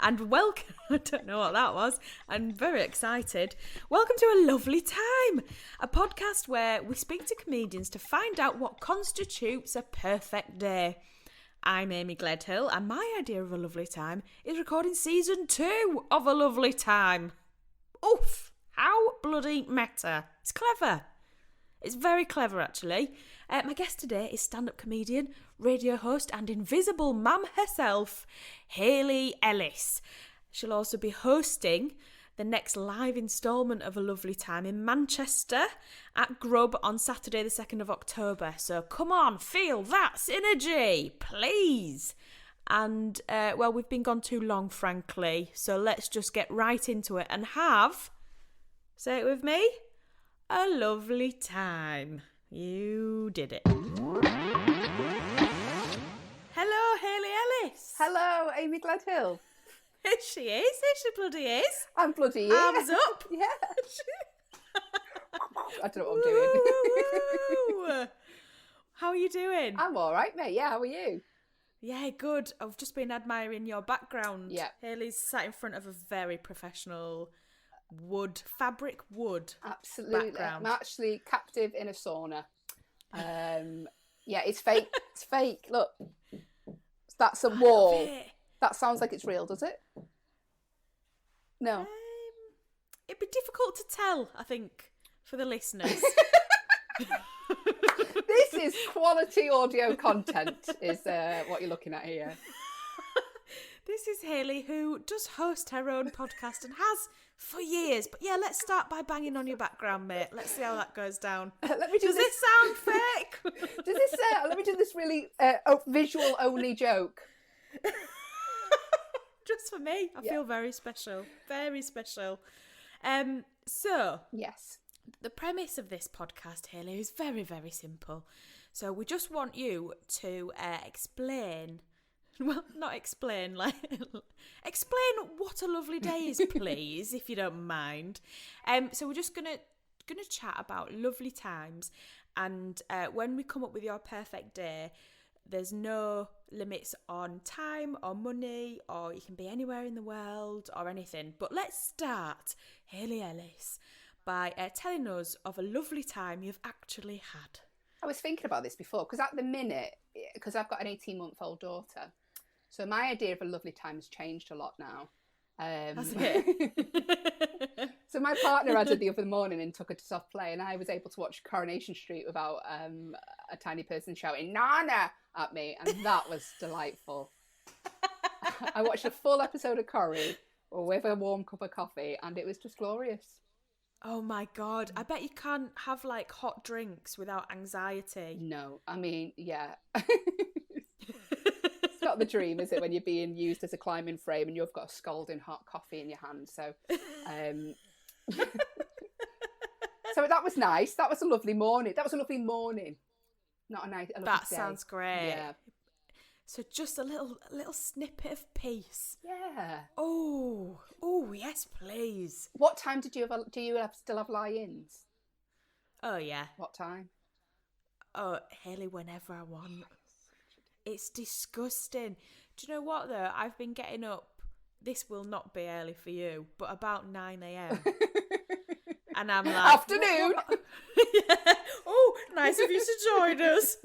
And welcome, I don't know what that was, I'm very excited. Welcome to A Lovely Time, a podcast where we speak to comedians to find out what constitutes a perfect day. I'm Amy Gledhill, and my idea of A Lovely Time is recording season 2 of A Lovely Time. Oof, how bloody meta. It's clever. It's very clever, actually. My guest today is stand-up comedian, radio host and invisible mum herself, Halley Ellis. She'll also be hosting the next live instalment of A Lovely Time in Manchester at Grub on Saturday the 2nd of October. So come on, feel that synergy, please. And, well, we've been gone too long, frankly. So let's just get right into it and have, say it with me, a lovely time. You did it. Hello, Halley Ellis. Hello, Amy Gledhill. She she bloody is. I'm bloody here. Arms up. Yeah. I don't know what I'm doing. How are you doing? I'm all right, mate. Yeah, how are you? Yeah, good. I've just been admiring your background. Yeah. Halley's sat in front of a very professional fabric wood Absolutely. background. I'm actually captive in a sauna. Yeah, it's fake. It's fake. Look, that's a wall. That sounds like it's real, does it? No. It'd be difficult to tell, I think, for the listeners. This is quality audio content, is what you're looking at here. This is Halley, who does host her own podcast and has for years. But yeah, let's start by banging on your background, mate. Let's see how that goes down. Does this sound fake? Does this? Let me do this really visual only joke. Just for me, I feel very special, very special. So yes, the premise of this podcast, Halley, is very, very simple. So we just want you to explain. Well, not explain, explain what a lovely day is, please, if you don't mind. So we're just gonna chat about lovely times, and when we come up with your perfect day, there's no limits on time or money, or you can be anywhere in the world or anything. But let's start, Halley Ellis, by telling us of a lovely time you've actually had. I was thinking about this before, because at the minute, because I've got an 18-month-old daughter, so my idea of a lovely time has changed a lot now. Has it? So my partner had her the other morning and took her to soft play, and I was able to watch Coronation Street without a tiny person shouting "Nana" at me, and that was delightful. I watched a full episode of Corrie with a warm cup of coffee, and it was just glorious. Oh my God, I bet you can't have like hot drinks without anxiety. No, I mean, yeah. It's not the dream, is it, when you're being used as a climbing frame and you've got a scalding hot coffee in your hand? So, so that was nice. That was a lovely morning. Not a nice. A lovely that day. Sounds great. Yeah. So just a little snippet of peace. Yeah. Oh, yes, please. What time do you still have lie-ins? Oh yeah. What time? Oh, Halley, whenever I want. It's disgusting. Do you know what though? I've been getting up. This will not be early for you, but about 9 a.m. And I'm like, afternoon. What? Yeah. Oh, nice of you to join us.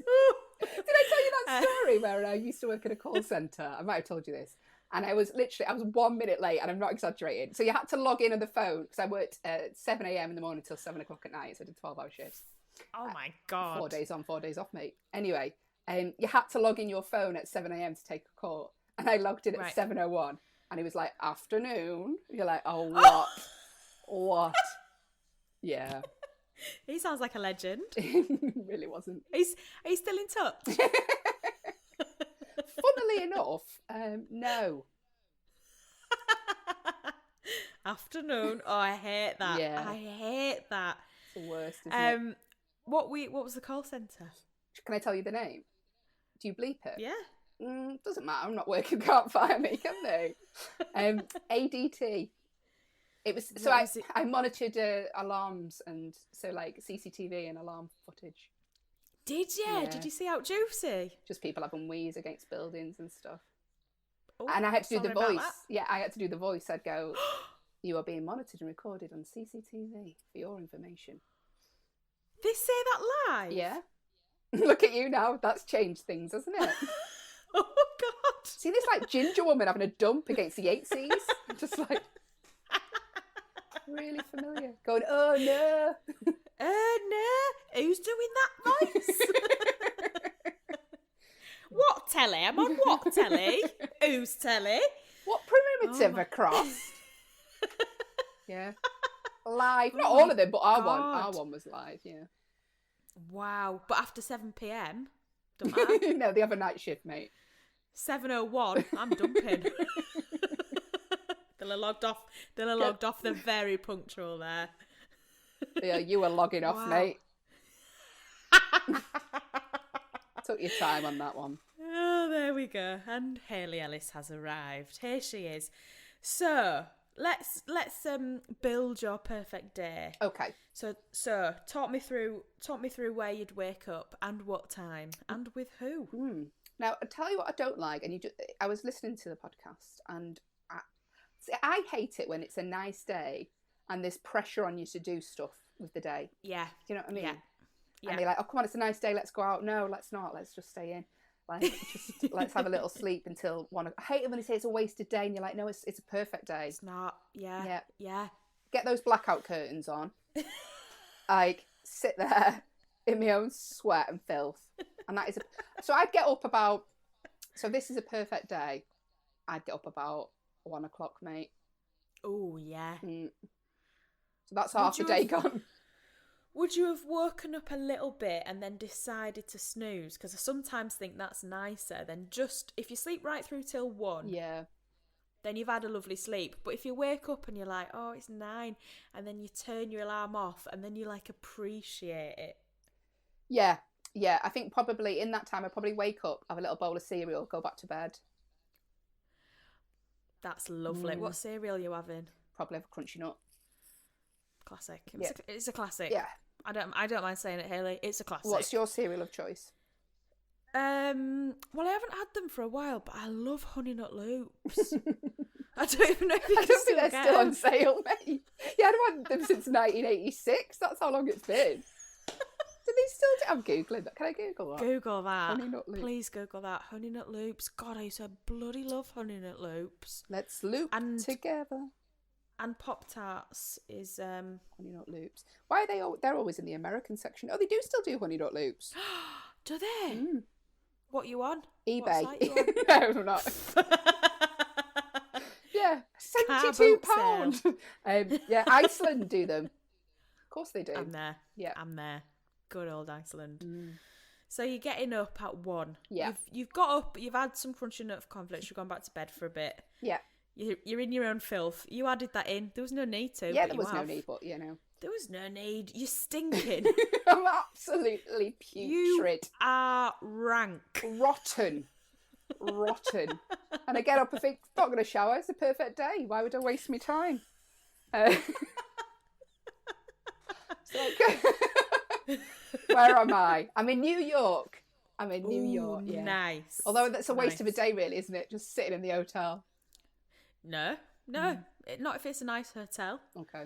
Did I tell you that story where I used to work at a call centre? I might have told you this. And I was 1 minute late, and I'm not exaggerating. So you had to log in on the phone, because I worked at 7 a.m. in the morning till 7 o'clock at night. So I did 12-hour shifts. Oh my God. 4 days on, 4 days off, mate. Anyway, you had to log in your phone at 7 a.m. to take a call. And I logged in at 7:01. And he was like, afternoon. You're like, oh, what? What? Yeah. He sounds like a legend. Really wasn't. Are you still in touch? Funnily enough, no. Afternoon. Oh, I hate that. Yeah. I hate that. It's the worst, isn't it? What was the call centre? Can I tell you the name? Do you bleep it? Yeah. Doesn't matter. I'm not working. Can't fire me, can they? ADT. It was so I monitored alarms and so like CCTV and alarm footage. Did you? Yeah. Did you see how juicy? Just people having wheeze against buildings and stuff. Oh, and I had to do the sorry about voice. that. Yeah, I had to do the voice. I'd go, "You are being monitored and recorded on CCTV for your information." They say that live? Yeah. Look at you now. That's changed things, hasn't it? Oh God! See this like ginger woman having a dump against the Yatesies? Just like really familiar. Going, oh no. No. Who's doing that voice? What telly? I'm on what telly? Whose telly? What perimeter have I crossed? Yeah. Live. Not all of them, but our one. Our one was live, yeah. Wow. But after 7 p.m, don't matter. No, they have a night shift, mate. 7:01, I'm dumping. They'll have logged off. They're very punctual there. Yeah, you were logging off, mate. Took your time on that one. Oh, there we go. And Hayley Ellis has arrived. Here she is. So let's build your perfect day. Okay. So talk me through where you'd wake up and what time and with who. Now, I'll tell you what I don't like. And I was listening to the podcast and I hate it when it's a nice day and there's pressure on you to do stuff with the day. Yeah. Do you know what I mean? Yeah. And they're like, oh, come on, it's a nice day. Let's go out. No, let's not. Let's just stay in. Like, let's have a little sleep until 1 o'clock. I hate it when they say it's a wasted day and you're like, no, it's a perfect day. It's not. Yeah. Get those blackout curtains on. Like, sit there in my own sweat and filth. And that is so I'd get up about, so this is a perfect day. I'd get up about 1 o'clock, mate. Oh, yeah. So that's half the day gone. Would you have woken up a little bit and then decided to snooze? Because I sometimes think that's nicer than just, if you sleep right through till 1, then you've had a lovely sleep. But if you wake up and you're like, oh, it's 9, and then you turn your alarm off and then you like appreciate it. Yeah. I think probably in that time I'd probably wake up, have a little bowl of cereal, go back to bed. That's lovely. What cereal are you having? Probably have a crunchy nut. Classic. It's a classic. Yeah. I don't mind saying it, Hayley. It's a classic. What's your cereal of choice? Well, I haven't had them for a while, but I love Honey Nut Loops. I don't even know if you I don't think they're still on sale, mate. Yeah, I've had them since 1986. That's how long it's been. Do they still I'm Googling that. Can I Google that? Google that. Honey Nut Loops. Please Google that. Honey Nut Loops. God, I used to bloody love Honey Nut Loops. Let's loop together. And Pop-Tarts is... Honey Nut Loops. Why are they they're always in the American section? Oh, they do still do Honey Nut Loops. Do they? What you on? eBay. What site you on? No, I'm not. Yeah, £72. Yeah, Iceland do them. Of course they do. I'm there. Yeah. I'm there. Good old Iceland. So you're getting up at 1. Yeah. You've got up, you've had some crunchy nut cornflakes, you've gone back to bed for a bit. Yeah. You're in your own filth. You added that in. There was no need to. Yeah, there was no need, but you know. There was no need. You're stinking. I'm absolutely putrid. You are rank. Rotten. And I get up and think, not going to shower. It's a perfect day. Why would I waste my time? Where am I? I'm in New York. Yeah. Nice. Although that's a waste of a day, really, isn't it? Just sitting in the hotel. No. Not if it's a nice hotel. Okay.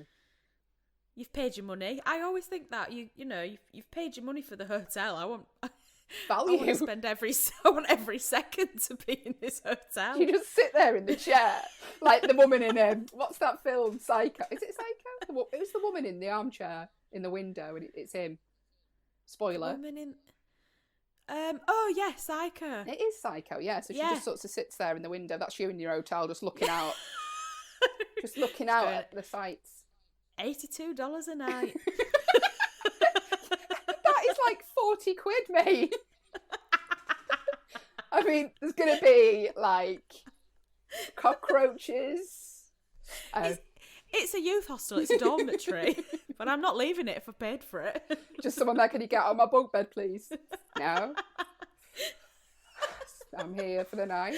You've paid your money. I always think that you've paid your money for the hotel. I want value. I want to spend I want every second to be in this hotel. You just sit there in the chair, like the woman in what's that film? Psycho. Is it Psycho? It was the woman in the armchair in the window, and it's him. Spoiler. Woman in. Oh yeah, Psycho. It is Psycho. Yeah. So she just sort of sits there in the window. That's you in your hotel, just looking out, at the sights. $82 a night. That is like 40 quid, mate. I mean, there's going to be like cockroaches. It's a youth hostel, it's a dormitory, but I'm not leaving it if I paid for it. Just someone like, can you get out of my bunk bed, please? No. I'm here for the night.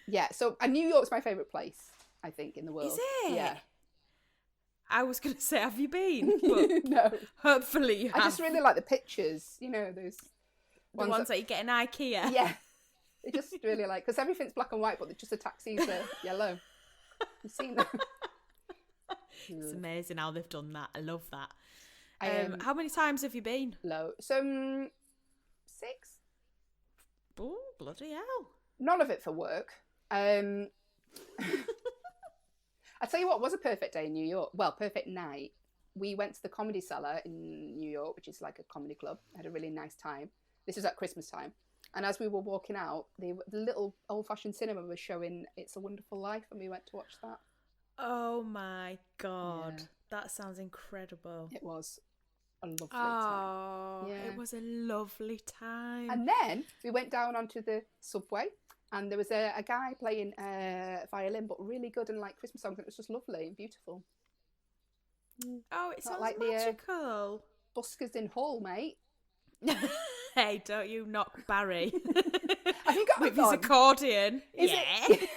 Yeah, so New York's my favourite place, I think, in the world. Is it? Yeah. I was going to say, have you been? But no. Hopefully you have. I just really like the pictures, you know, those ones that you get in IKEA. Yeah. They just really like, because everything's black and white, but just the taxis are yellow. You've seen them. It's amazing how they've done that. I love that. How many times have you been? Low. So, 6. Oh, bloody hell. None of it for work. I tell you what was a perfect day in New York. Well, perfect night. We went to the Comedy Cellar in New York, which is like a comedy club. Had a really nice time. This was at Christmas time. And as we were walking out, the little old-fashioned cinema was showing It's a Wonderful Life, and we went to watch that. Oh my God. Yeah. That sounds incredible. It was a lovely time. Yeah. It was a lovely time. And then we went down onto the subway, and there was a guy playing violin, but really good, and like Christmas songs. It was just lovely and beautiful. Oh, it sounds like magical. The buskers in Hull, mate. Hey, don't you knock Barry. Have you got with his accordion? Is yeah. It?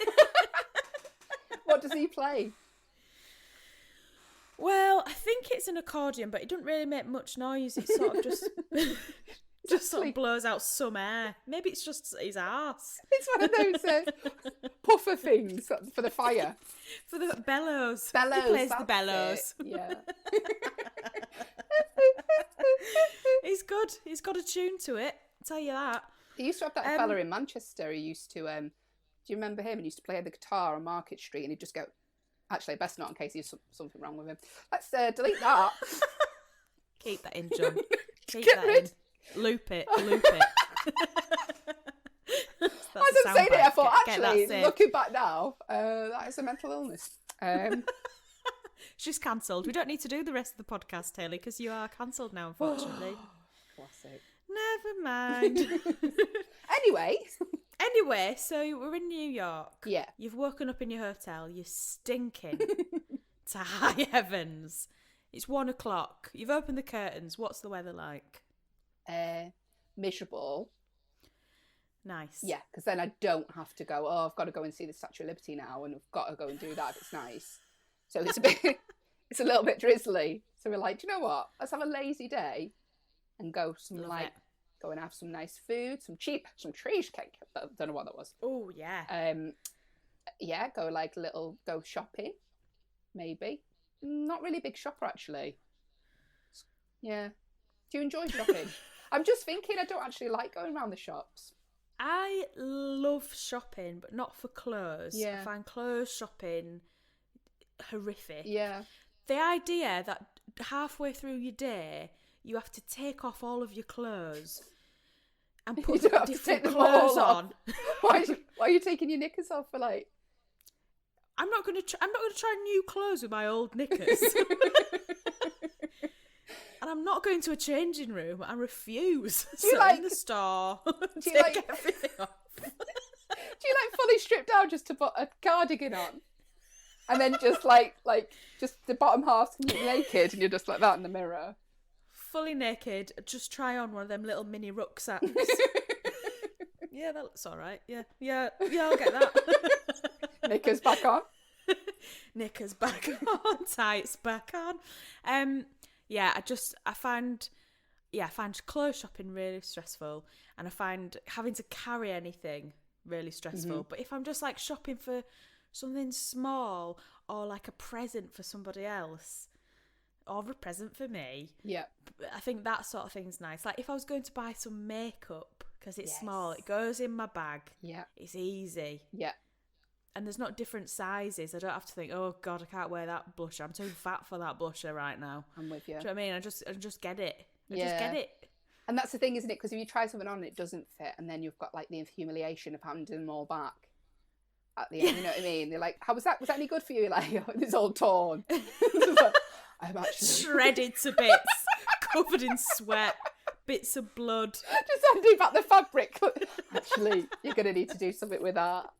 What does he play? Well, I think it's an accordion, but it doesn't really make much noise. It sort of just sort of blows out some air. Maybe it's just his arse. It's one of those puffer things for the fire. For the bellows. Bellows. He plays the bellows. Yeah. He's good. He's got a tune to it. I'll tell you that. He used to have that fella in Manchester. He used to, do you remember him? He used to play the guitar on Market Street, and he'd just go, actually, best not in case there's something wrong with him. Let's delete that. Keep that in, John. Keep Get that rid. in. Loop it. As I'm saying it, I thought, actually, looking back now, that is a mental illness. She's cancelled. We don't need to do the rest of the podcast, Haley, because you are cancelled now, unfortunately. Classic. Never mind. Anyway, so we're in New York. Yeah. You've woken up in your hotel. You're stinking to high heavens. It's 1:00. You've opened the curtains. What's the weather like? Miserable. Nice. Yeah, because then I don't have to go, I've got to go and see the Statue of Liberty now, and I've got to go and do that if it's nice. So it's it's a little bit drizzly. So we're like, do you know what? Let's have a lazy day and go go and have some nice food, some cheesecake. I don't know what that was. Oh yeah. Yeah, go shopping, maybe. Not really a big shopper actually. Yeah. Do you enjoy shopping? I'm just thinking I don't actually like going around the shops. I love shopping, but not for clothes. Yeah. I find clothes shopping horrific. Yeah. The idea that halfway through your day you have to take off all of your clothes and put different clothes on. Why are you taking your knickers off for like? I'm not going to try new clothes with my old knickers. And I'm not going to a changing room. I refuse. Do you in the store, take everything off. Do you fully strip down just to put a cardigan on? And then just just the bottom half's naked, and you're just like that in the mirror. Fully naked, just try on one of them little mini rucksacks. Yeah, that looks all right. Yeah, I'll get that. Knickers back on. Knickers back on. Tights back on. I find clothes shopping really stressful, and I find having to carry anything really stressful. Mm-hmm. But if I'm just shopping for something small or a present for somebody else or a present for me, I think that sort of thing's nice. If I was going to buy some makeup, because it's small, it goes in my bag, it's easy, and there's not different sizes. I don't have to think, oh god, I can't wear that blusher, I'm too fat for that blusher right now. I'm with you. Do you know what I mean? I just get it. Just get it. And that's the thing, isn't it? Because if you try something on and it doesn't fit, and then you've got the humiliation of handing them all back at the end. You know what I mean? They're like, how was that? Was that any good for you? It's all torn. I'm actually shredded to bits, covered in sweat, bits of blood. Just handing back the fabric. Actually, you're going to need to do something with that.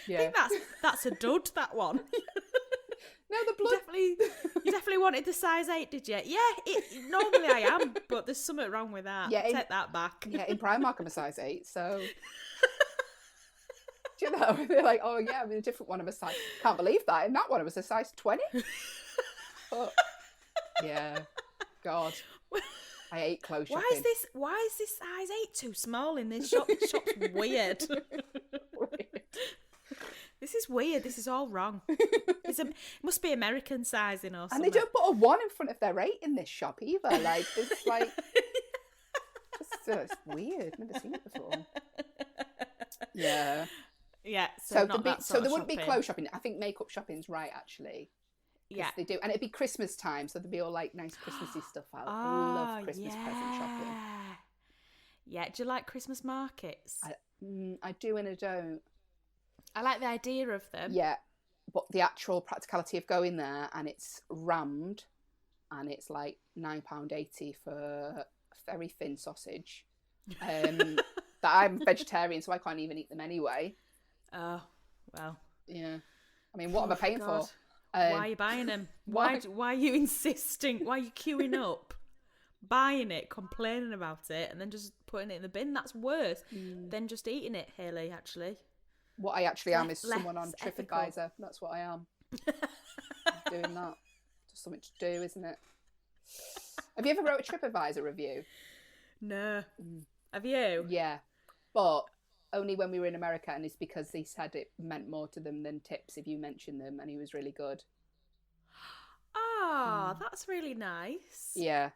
Yeah. I think that's a dud, that one. No, the blood. You definitely wanted the size 8, did you? Yeah, normally I am, but there's something wrong with that. Yeah, Take that back. Yeah, in Primark I'm a size 8, so... Do you know? They're like, oh yeah, I'm in a different one. I'm a size... Can't believe that. In that one, it was a size 20. But, yeah. God. I hate clothes shopping. Why is this size 8 too small in this shop? This shop's weird. This is weird. This is all wrong. It must be American sizing or something. And they don't put a 1 in front of their 8 in this shop either. Like, it's like... it's weird. Never seen it before. Yeah. Yeah. So there wouldn't be clothes shopping. I think makeup shopping's right, actually. Yeah. They do. And it'd be Christmas time, so there'd be all like nice Christmassy stuff out. I love Christmas present shopping. Yeah. Do you like Christmas markets? I do and I don't. I like the idea of them. Yeah. But the actual practicality of going there and it's rammed and it's like £9.80 for a very thin sausage. That I'm vegetarian, so I can't even eat them anyway. Oh, well. Yeah. I mean, what am I paying for? Why are you buying them? Why are you insisting? Why are you queuing up, buying it, complaining about it, and then just putting it in the bin? That's worse than just eating it, Halley, actually. What I actually am is someone on TripAdvisor. That's what I am. Doing that. Just something to do, isn't it? Have you ever wrote a TripAdvisor review? No. Have you? Yeah. But only when we were in America, and it's because he said it meant more to them than tips if you mention them, and he was really good. Ah, that's really nice. Yeah.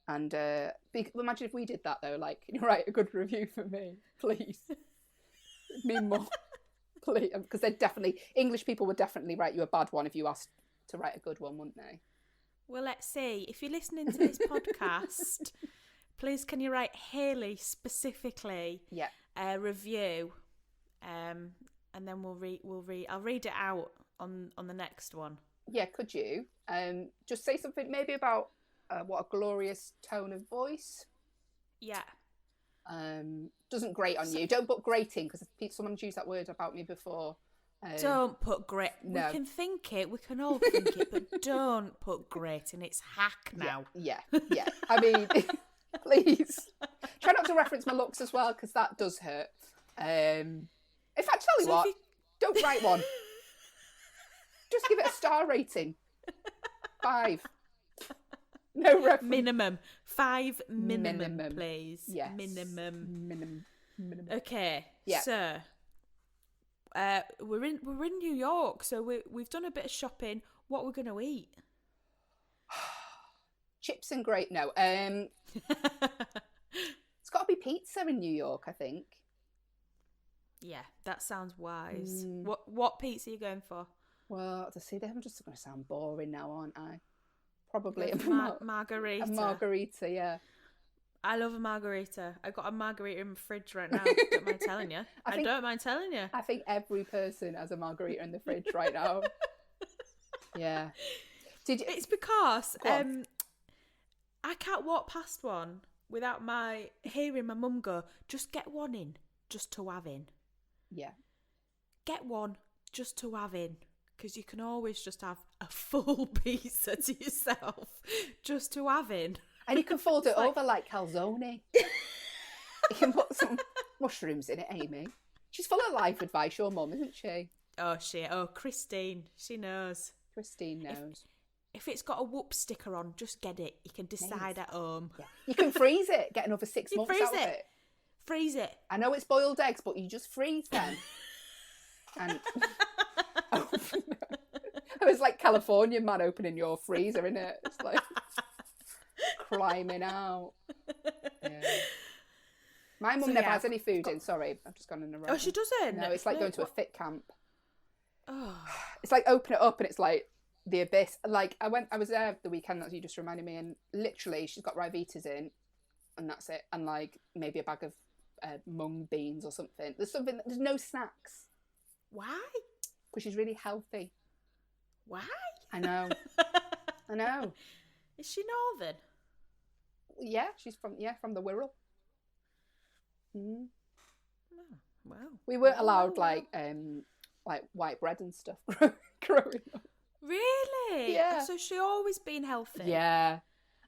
And imagine if we did that, though. Like, can you write a good review for me, please? Me more. Please. Because English people would definitely write you a bad one if you asked to write a good one, wouldn't they? Well, let's see. If you're listening to this podcast, please can you write Halley specifically a review, and then I'll read it out on the next one. Yeah, could you? Just say something maybe about what a glorious tone of voice. Yeah. Doesn't grate on you. Don't put grating, because someone's used that word about me before. Don't put grate. No. We can think it. We can all think it, but don't put grating. It's hack now. Yeah. I mean, please try not to reference my looks as well, because that does hurt. In fact, tell you what, don't write one. Just give it a star rating. 5. No reference. Minimum 5 minimum, please. Yes. Minimum. Minimum. Okay. Yeah. So, we're in New York, so we've done a bit of shopping. What we're gonna eat? Chips and grape. No. It's got to be pizza in New York, I think. Yeah, that sounds wise. What pizza are you going for? Well, to see, I'm just going to sound boring now, aren't I? Probably margarita. A margarita, yeah. I love a margarita. I got a margarita in my fridge right now. Don't mind telling you. I don't mind telling you. I think every person has a margarita in the fridge right now. Yeah. It's because I can't walk past one without hearing my mum go, just get one in, just to have in. Yeah. Get one just to have in. Because you can always just have a full pizza to yourself, just to have in. And you can fold it over like calzone. You can put some mushrooms in it, Amy. She's full of life advice, your mum, isn't she? Oh, Christine. She knows. Christine knows. If it's got a whoop sticker on, just get it. You can decide at home. Yeah. You can freeze it. Get another 6 months out of it. Freeze it. I know it's boiled eggs, but you just freeze them. And... It was like California man opening your freezer, innit? It's like climbing out. Yeah. My mum never has any food in. Sorry, I've just gone in a row. Oh, she doesn't? No, it's like going to a fit camp. Oh. It's like open it up and it's like the abyss. Like I was there the weekend that you just reminded me, and literally she's got Rivitas in, and that's it, and like maybe a bag of mung beans or something. There's no snacks. Why? Because she's really healthy. Why? I know. Is she northern? Yeah, she's from the Wirral. Mm. Oh, wow. We weren't allowed like white bread and stuff growing up. Really? Yeah. So she always been healthy? Yeah.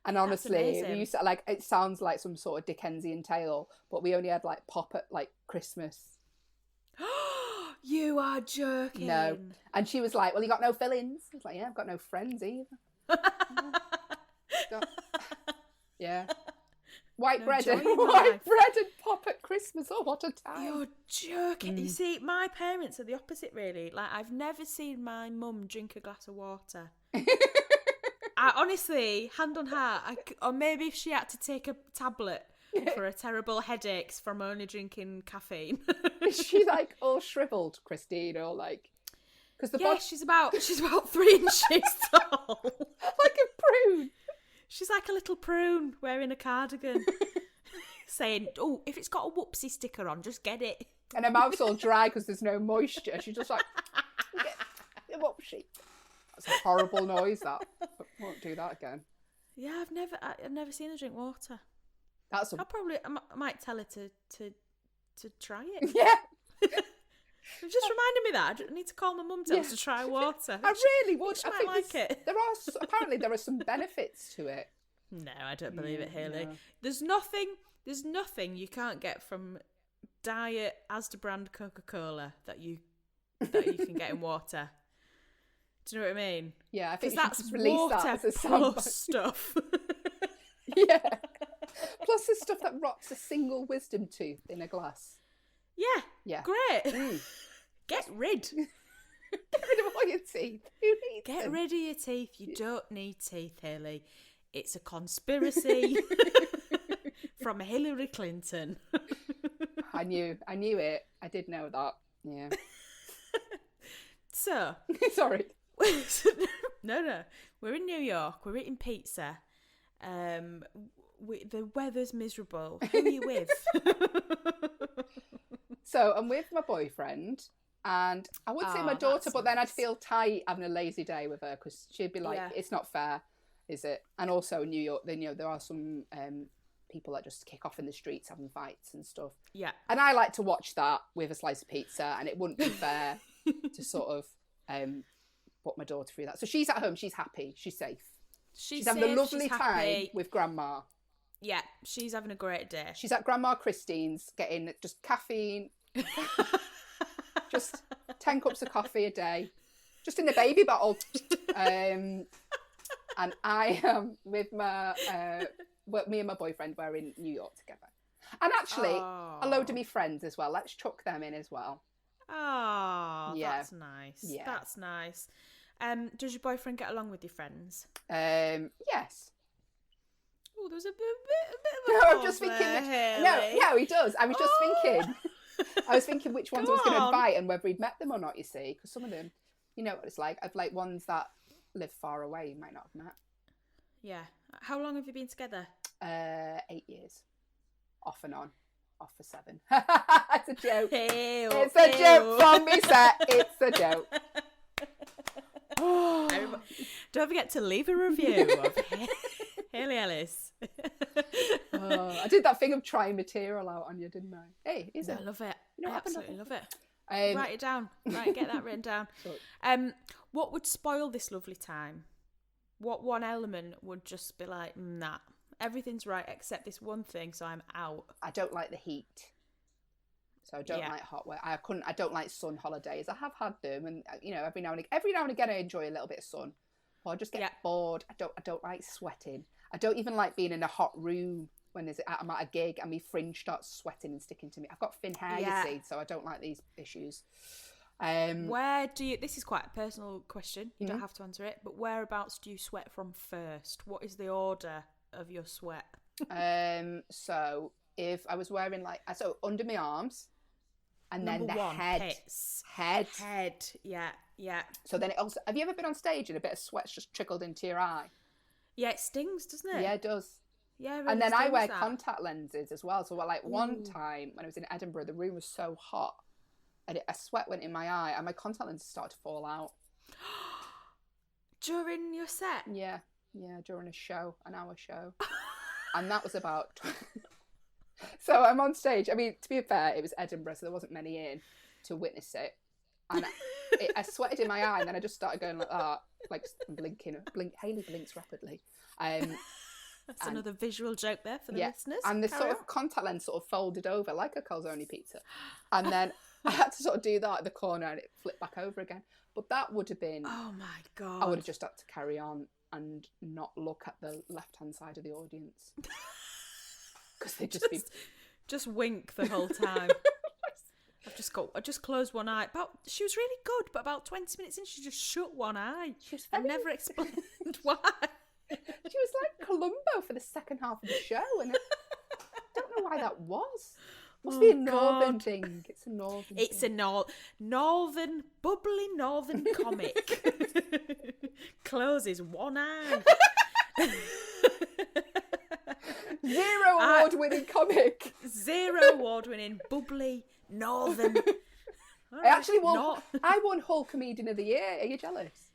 And honestly, we amazing. used to, like, it sounds like some sort of Dickensian tale, but we only had like pop at like Christmas. You are joking. No. And she was like, well, you got no fillings? I was like, yeah, I've got no friends either. Yeah. White bread and pop at Christmas. Oh, what a time. You're joking. You see, my parents are the opposite, really. Like, I've never seen my mum drink a glass of water. I honestly, hand on heart, or maybe if she had to take a tablet for her terrible headaches from only drinking caffeine. Is she like all shriveled, Christine, or like? Because she's about 3 inches tall, like a prune. She's like a little prune wearing a cardigan, saying, "Oh, if it's got a whoopsie sticker on, just get it." And her mouth's all dry because there's no moisture. She's just like, get a whoopsie. That's a horrible noise. That I won't do that again. Yeah, I've never seen her drink water. I might tell her to try it. Yeah. It just reminded me that I need to call my mum to try water. I really would. I think like it. Apparently there are some benefits to it. No, I don't believe it, Haley. No. There's nothing you can't get from diet Asda brand Coca-Cola that you can get in water. Do you know what I mean? Yeah, I think that's just release water that as a plus stuff. Yeah. Plus the stuff that rots a single wisdom tooth in a glass. Yeah. Yeah. Great. Get rid. Get rid of all your teeth. Who needs Get them? rid of your teeth. You don't need teeth, Haley. It's a conspiracy from Hillary Clinton. I knew it. I did know that. Yeah. So. Sorry. No. We're in New York. We're eating pizza. The weather's miserable. Who are you with? So I'm with my boyfriend, and I would say my daughter, but then I'd feel tight having a lazy day with her because she'd be like, "It's not fair, is it?" And also in New York, then there are some people that just kick off in the streets having fights and stuff. Yeah. And I like to watch that with a slice of pizza, and it wouldn't be fair to sort of put my daughter through that. So she's at home, she's happy, she's safe. She's having a lovely time with Grandma. Yeah, she's having a great day. She's at Grandma Christine's getting just caffeine, just 10 cups of coffee a day, just in the baby bottle. And I am with me and my boyfriend, we're in New York together. And actually, a load of me friends as well. Let's chuck them in as well. Oh, yeah. That's nice. Yeah. That's nice. Does your boyfriend get along with your friends? Yes. Oh, there was a bit of a No, I'm just thinking. No, he does. I was just thinking. I was thinking which ones I was going to invite and whether he'd met them or not. You see, because some of them, you know what it's like. I've like ones that live far away. You might not have met. Yeah. How long have you been together? 8 years, off and on, off for 7. It's a joke. It's a joke from me set. It's a joke. Don't forget to leave a review of Haley Ellis. I did that thing of trying material out on you, didn't I? Hey, is it? I love it. You know I absolutely love it. Um, Write it down. Get that written down. What would spoil this lovely time? What one element would just be like, nah, everything's right except this one thing, so I'm out. I don't like the heat. So I don't like hot weather. I don't like sun holidays. I have had them, and every now and again I enjoy a little bit of sun. But I just get bored. I don't like sweating. I don't even like being in a hot room when I'm at a gig and my fringe starts sweating and sticking to me. I've got thin hair, you see, so I don't like these issues. Where do you? This is quite a personal question. You don't have to answer it. But whereabouts do you sweat from first? What is the order of your sweat? So if I was wearing under my arms, and Number then the one, head, pits. head. Yeah. So then it also. Have you ever been on stage and a bit of sweat's just trickled into your eye? Yeah, it stings, doesn't it? Yeah, it does. Yeah, it really and then I wear that. contact lenses as well. So one time when I was in Edinburgh, the room was so hot, and a sweat went in my eye, and my contact lenses started to fall out. During your set? Yeah, during a show, an hour show, and that was about. So I'm on stage. I mean, to be fair, it was Edinburgh, so there wasn't many in to witness it. and I sweated in my eye, and then I just started going like that, like blinking. Haley blinks rapidly. That's another visual joke there for the listeners. And the sort of contact lens sort of folded over like a calzone pizza. And then I had to sort of do that at the corner and it flipped back over again. But that would have been... Oh my God. I would have just had to carry on and not look at the left-hand side of the audience. Because they'd just be... Just wink the whole time. I just closed one eye. She was really good, but about 20 minutes in, she just shut one eye. I never explained why. She was like Columbo for the second half of the show, and I don't know why that was. Must be a northern thing. It's a northern. It's a northern, bubbly northern comic. Closes one eye. Zero award-winning comic. Zero award-winning, bubbly northern. I actually won. I won Hull Comedian of the Year. Are you jealous?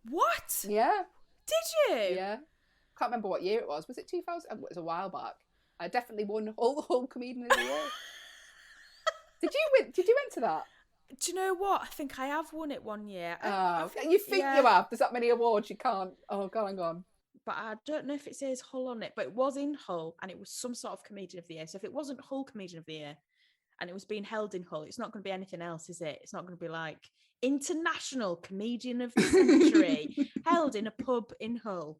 What? Yeah. Did you? Yeah. Can't remember what year it was. Was it 2000? It was a while back. I definitely won Hull Comedian of the Year. Did you win? Did you enter that? Do you know what? I think I have won it one year. You think you have? There's that many awards you can't. Oh, go on. But I don't know if it says Hull on it, but it was in Hull and it was some sort of Comedian of the Year. So if it wasn't Hull Comedian of the Year and it was being held in Hull, it's not going to be anything else, is it? It's not going to be like International Comedian of the Century held in a pub in Hull.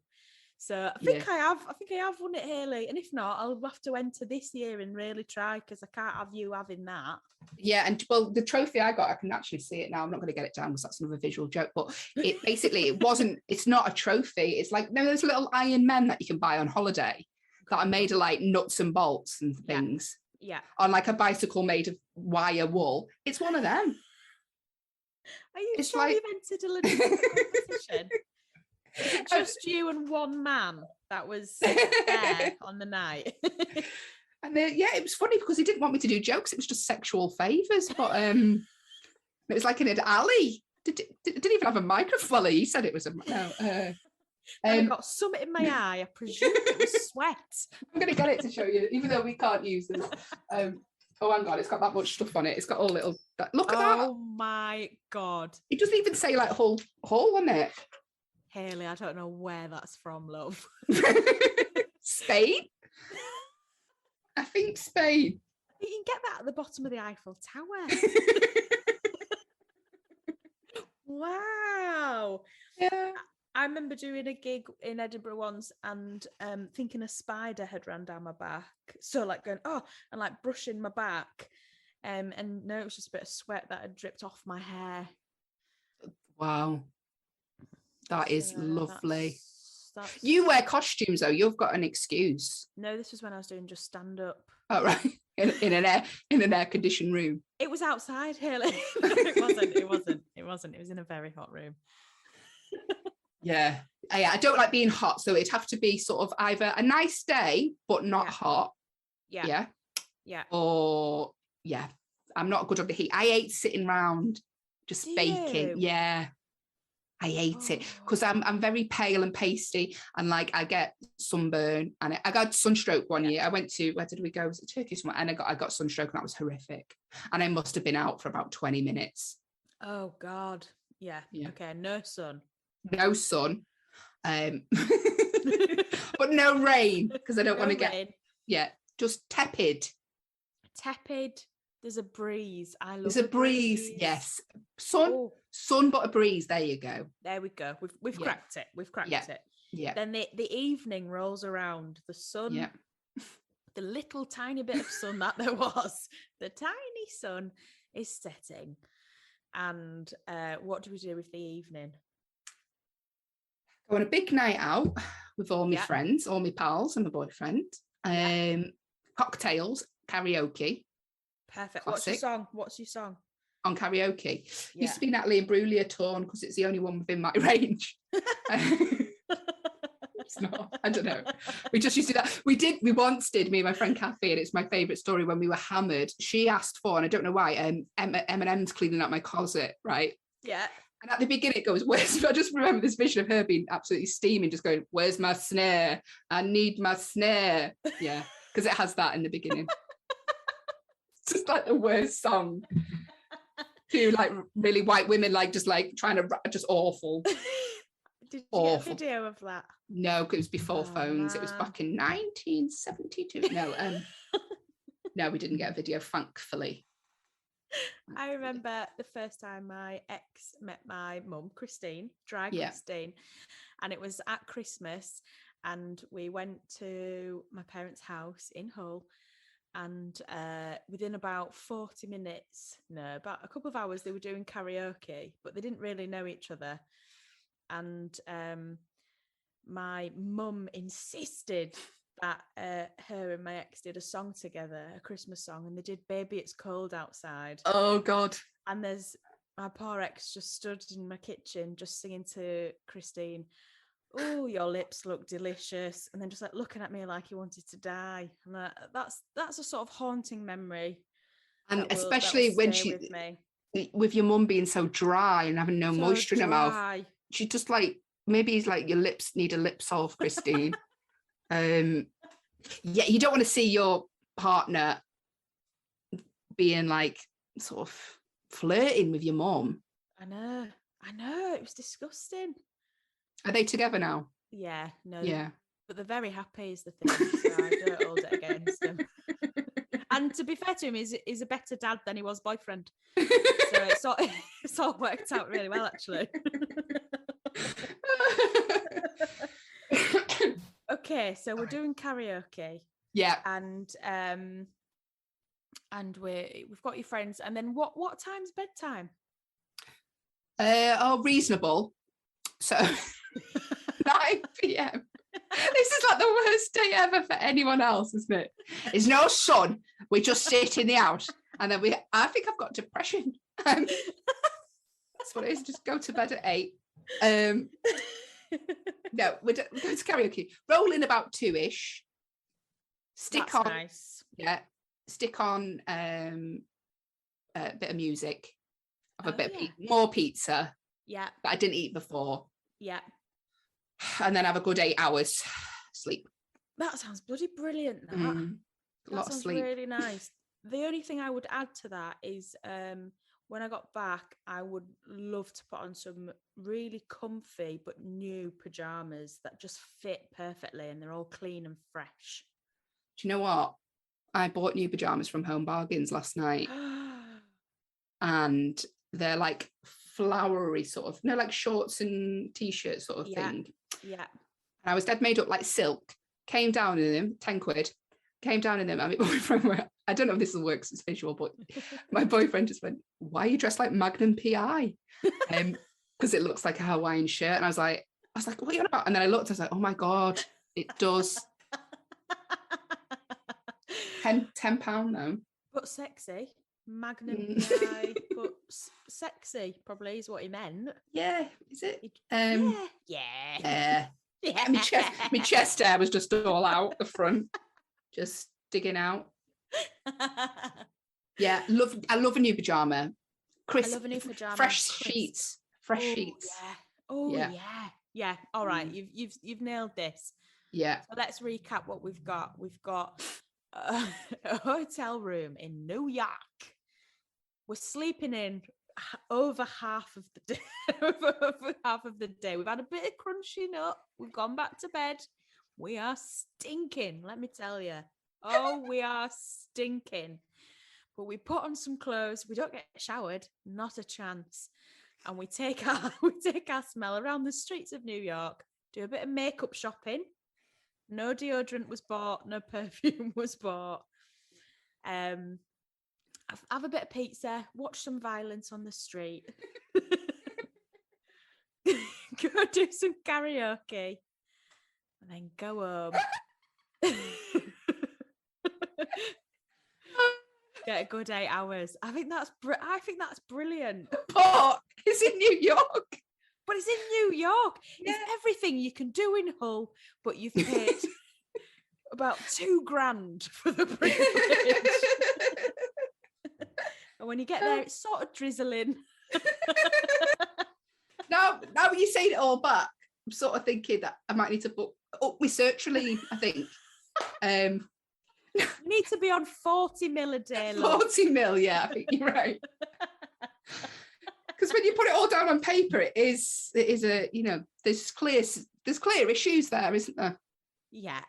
So I think I have won it, Haley. And if not, I'll have to enter this year and really try, because I can't have you having that. Yeah, and well, the trophy I got, I can actually see it now. I'm not going to get it down because that's another visual joke. But it basically, it's not a trophy. It's like, those little Iron Men that you can buy on holiday that are made of like nuts and bolts and things. Yeah. On like a bicycle made of wire wool. It's one of them. Are you sure you've entered a legitimate competition? Is it just you and one man that was there on the night? And it was funny because he didn't want me to do jokes. It was just sexual favours. But it was like in an alley. Didn't even have a microphone. Well, he said it was a... No, I got something in my eye. I presume it was sweat. I'm going to get it to show you, even though we can't use this. Oh, hang on, it's got that much stuff on it. It's got all little... Look at that. Oh, my God. It doesn't even say, like, Hull on it. Haley, I don't know where that's from, love. Spain? I think Spain. You can get that at the bottom of the Eiffel Tower. Wow. Yeah. I remember doing a gig in Edinburgh once and thinking a spider had run down my back. So like going, and like brushing my back. And no, it was just a bit of sweat that had dripped off my hair. Wow. That is lovely. That's... You wear costumes though. You've got an excuse. No, this was when I was doing just stand up. Oh right, in an air conditioned room. It was outside, Haley. No, it wasn't. It was in a very hot room. Yeah, I don't like being hot, so it'd have to be sort of either a nice day but not hot. Yeah. Or I'm not good on the heat. I hate sitting round just baking. Yeah. I hate it because I'm very pale and pasty, and like I get sunburn, and I got sunstroke one year. I went to, where did we go? Was it Turkey somewhere? And I got sunstroke, and that was horrific. And I must have been out for about 20 minutes. Oh God, yeah. Okay, no sun, but no rain because I don't want to get just tepid. There's a breeze. There's a breeze. Yes. Sun, but a breeze. There you go. There we go. We've cracked it. We've cracked it. Yeah. Then the evening rolls around. The sun, the little tiny bit of sun that there was, the tiny sun is setting. And what do we do with the evening? Go on a big night out with all my friends, all my pals and my boyfriend. Cocktails, karaoke. Perfect. Classic. What's your song? On karaoke. Used to be Natalie Imbruglia Torn because it's the only one within my range. It's not. I don't know. We just used to do that. We once did, me and my friend Kathy, and it's my favourite story, when we were hammered. She asked for, and I don't know why, M&M's cleaning out my closet, right? Yeah. And at the beginning it goes, I just remember this vision of her being absolutely steaming, just going, where's my snare? I need my snare. Yeah, because it has that in the beginning. It's just like the worst song. two like really white women, like just like trying to just awful. Did you get a video of that? No, it was before phones. It was back in 1972. No, we didn't get a video, thankfully. I remember the first time my ex met my mum, Christine, Christine, and it was at Christmas, and we went to my parents' house in Hull, and within about 40 minutes, about a couple of hours, they were doing karaoke, but they didn't really know each other. And my mum insisted that her and my ex did a song together, a Christmas song, and they did Baby It's Cold Outside. Oh God. And there's my poor ex just stood in my kitchen just singing to Christine, "Oh, your lips look delicious," and then just like looking at me like he wanted to die. And that's a sort of haunting memory, and especially when with your mum being so dry and having no moisture in her mouth, she just like, maybe it's like your lips need a lip salve, Christine. Yeah, you don't want to see your partner being like sort of flirting with your mum. I know, it was disgusting. Are they together now? Yeah, no. Yeah. But they're very happy is the thing, so I don't hold it against him. And to be fair to him, he's a better dad than he was boyfriend. So it's all worked out really well, actually. Okay, so we're doing karaoke. Yeah. And we've got your friends. And then what time's bedtime? Reasonable. So 9 p.m. This is like the worst day ever for anyone else, isn't it? There's no sun. We just sit in the house, and then I think I've got depression. That's what it is. Just go to bed at 8. No, we're going to karaoke. Roll in about 2-ish. Stick on. Nice. Yeah. Stick on a bit of music. Have a bit of more pizza. Yeah. That I didn't eat before. Yeah. And then have a good 8 hours sleep. That sounds bloody brilliant. That sounds sleep. Really nice. The only thing I would add to that is when I got back, I would love to put on some really comfy but new pajamas that just fit perfectly, and they're all clean and fresh. Do you know what? I bought new pajamas from Home Bargains last night. And they're like flowery sort of, like shorts and t-shirts sort of thing. Yeah. And I was dead made up like silk. Came down in them, 10 quid. Came down in them. I mean, my boyfriend went, I don't know if this will work because it's visual, but my boyfriend just went, "Why are you dressed like Magnum PI?" Because it looks like a Hawaiian shirt. And I was like, what are you on about? And then I looked, I was like, oh my God, it does. £10 though. But sexy. Magnum PI, but sexy probably is what he meant. Yeah, is it? Yeah. My chest hair was just all out the front, just digging out. Yeah, I love a new pajama. I love a new pajama. Fresh sheets. Sheets. Yeah. Oh yeah. All right, you've nailed this. Yeah. So let's recap what we've got. We've got a hotel room in New York. We're sleeping in over half of the day. Over half of the day. We've had a bit of crunching up. We've gone back to bed. We are stinking, let me tell you. Oh, we are stinking. But we put on some clothes. We don't get showered, not a chance. And we take our smell around the streets of New York. Do a bit of makeup shopping. No deodorant was bought. No perfume was bought. Have a bit of pizza. Watch some violence on the street. Go do some karaoke. And then go home. Get a good 8 hours. I think that's brilliant. But it's in New York. But it's in New York. Yeah. It's everything you can do in Hull, but you've paid about $2,000 for the privilege. And when you get there, it's sort of drizzling. Now you saying it all back, I'm sort of thinking that I might need to up my sertraline, I think. You need to be on 40 mil a day. 40 mil, yeah, I think you're right. Because when you put it all down on paper, it is a, there's clear issues there, isn't there? Yeah.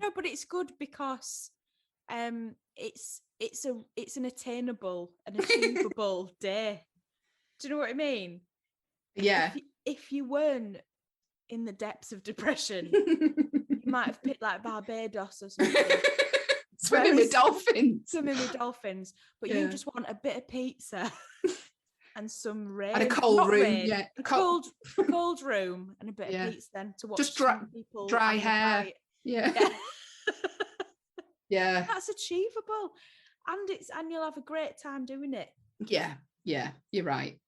No, but it's good because it's an achievable day. Do you know what I mean? Yeah. If you weren't in the depths of depression, you might have picked like Barbados or something. Swimming with dolphins. But you just want a bit of pizza and some rain. And a cold room, yeah. A cold room and a bit of pizza then to watch just people dry hair. Yeah. Yeah. That's achievable. And you'll have a great time doing it. Yeah. Yeah. You're right.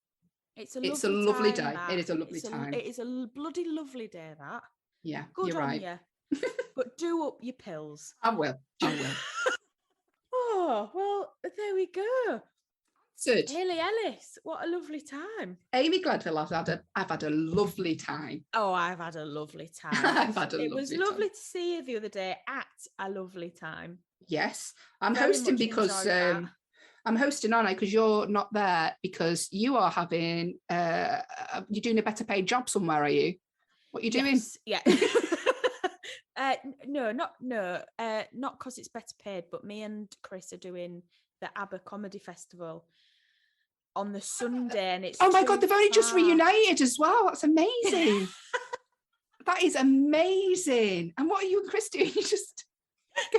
It's a lovely day. It is a lovely time. It is a bloody lovely day, that. Yeah. Good you're on right. you. But do up your pills. I will. Oh, well, there we go. Good. Halley Ellis, what a lovely time. Amy Gladwell, I've had a lovely time. Oh, I've had a lovely time. It was lovely time. to see you the other day at a lovely time. Yes. I'm hosting because I'm hosting, aren't I? Because you're not there because you are having you're doing a better paid job somewhere, are you? What are you doing? Yeah. Not because it's better paid, but me and Chris are doing the ABBA Comedy Festival on the Sunday, and it's oh my god, they've only just reunited as well. That's amazing. That is amazing. And what are you and Chris doing? You're just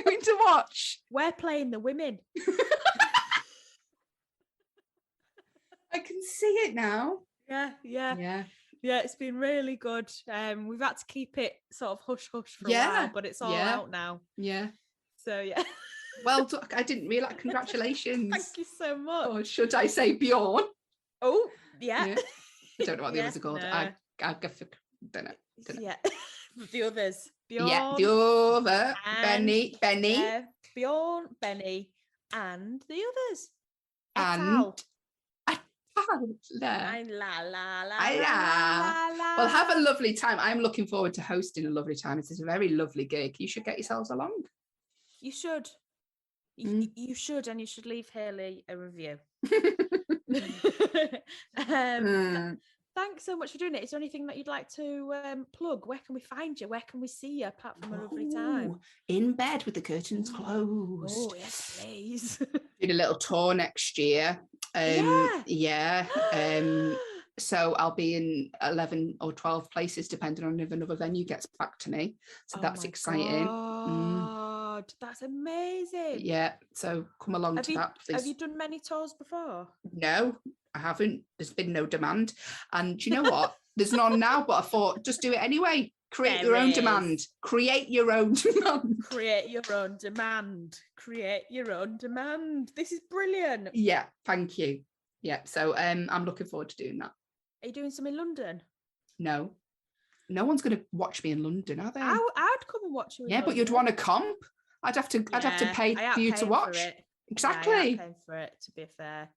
going to watch? We're playing the women. I can see it now. Yeah. It's been really good. We've had to keep it sort of hush for a while, but it's all out now. Yeah. So yeah. Well, I didn't realise. Congratulations. Thank you so much. Or should I say Bjorn? Oh, yeah. I don't know what the others are called. No. I don't know. Yeah. The others. Bjorn. Yeah, the other. Benny. Bjorn, Benny, and the others. And well, have a lovely time. I'm looking forward to hosting a lovely time. It's a very lovely gig. You should get yourselves along. You should. You should, and you should leave Halley a review. Thanks so much for doing it. Is there anything that you'd like to plug? Where can we find you? Where can we see you apart from a lovely time? In bed with the curtains closed. Oh, yes, please. Doing a little tour next year. So I'll be in 11 or 12 places depending on if another venue gets back to me. So that's exciting. God, that's amazing. Yeah, so come along to that, please. Have you done many tours before? No, I haven't. There's been no demand. And you know what? There's none now, but I thought just do it anyway. Create your own demand. Create your own demand. Create your own demand. Create your own demand. This is brilliant. Yeah, thank you. Yeah, so I'm looking forward to doing that. Are you doing some in London? No. No one's going to watch me in London, are they? I'd come and watch you in London. But you'd want a comp. I'd have to pay for you to watch. Exactly. Yeah, I'm paying for it, to be fair.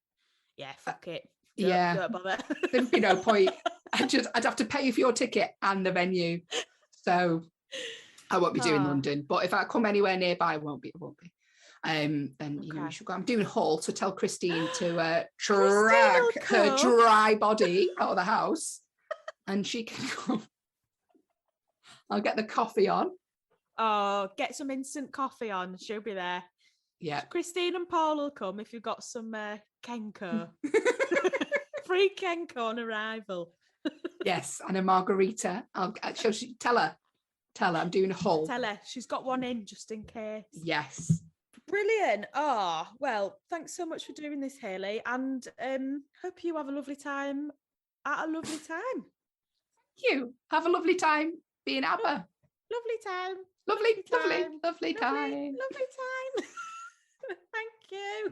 Yeah, fuck it. Don't bother. There'd be no point. I'd have to pay for your ticket and the venue. So I won't be doing London. But if I come anywhere nearby, I won't be. Then you should go. I'm doing Hull, so tell Christine to drag her dry body out of the house, and she can come. I'll get the coffee on. Oh, get some instant coffee on. She'll be there. Yeah. Christine and Paul will come if you've got some Kenko. Free Kenko on arrival. Yes, and a margarita. She'll tell her I'm doing Hull. Tell her she's got one in just in case. Yes. Brilliant. Oh, well, thanks so much for doing this, Halley, and hope you have a lovely time at a lovely time. Thank you. Have a lovely time being ABBA. Lovely time. Lovely time. Lovely time. Thank you.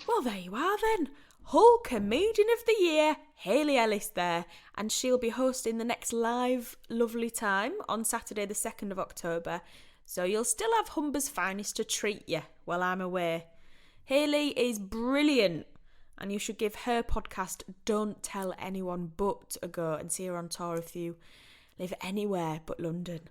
Well, there you are then. Hull Comedian of the Year, Halley Ellis there, and she'll be hosting the next live Lovely Time on Saturday the 2nd of October, so you'll still have Humber's finest to treat you while I'm away. Halley is brilliant, and you should give her podcast Don't Tell Anyone But a go and see her on tour if you live anywhere but London.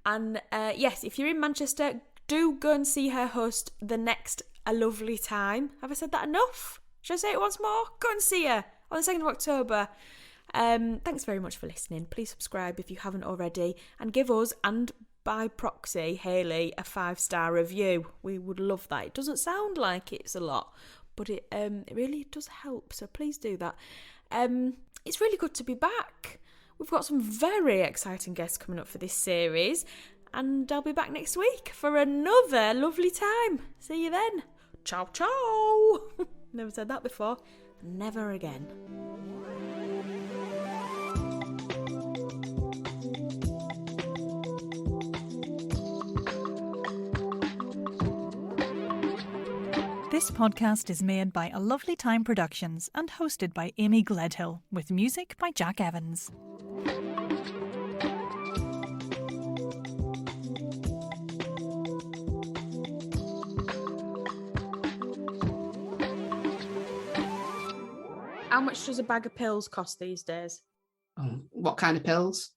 And yes, if you're in Manchester, Do go and see her host the next A Lovely Time. Have I said that enough? Should I say it once more? Go and see her on the 2nd of October. Thanks very much for listening. Please subscribe if you haven't already, and give us, and by proxy, Halley, a 5-star review. We would love that. It doesn't sound like it's a lot, but it really does help, so please do that. It's really good to be back. We've got some very exciting guests coming up for this series, and I'll be back next week for another lovely time. See you then. Ciao, ciao. Never said that before. Never again. This podcast is made by A Lovely Time Productions and hosted by Amy Gledhill, with music by Jack Evans. How much does a bag of pills cost these days? What kind of pills?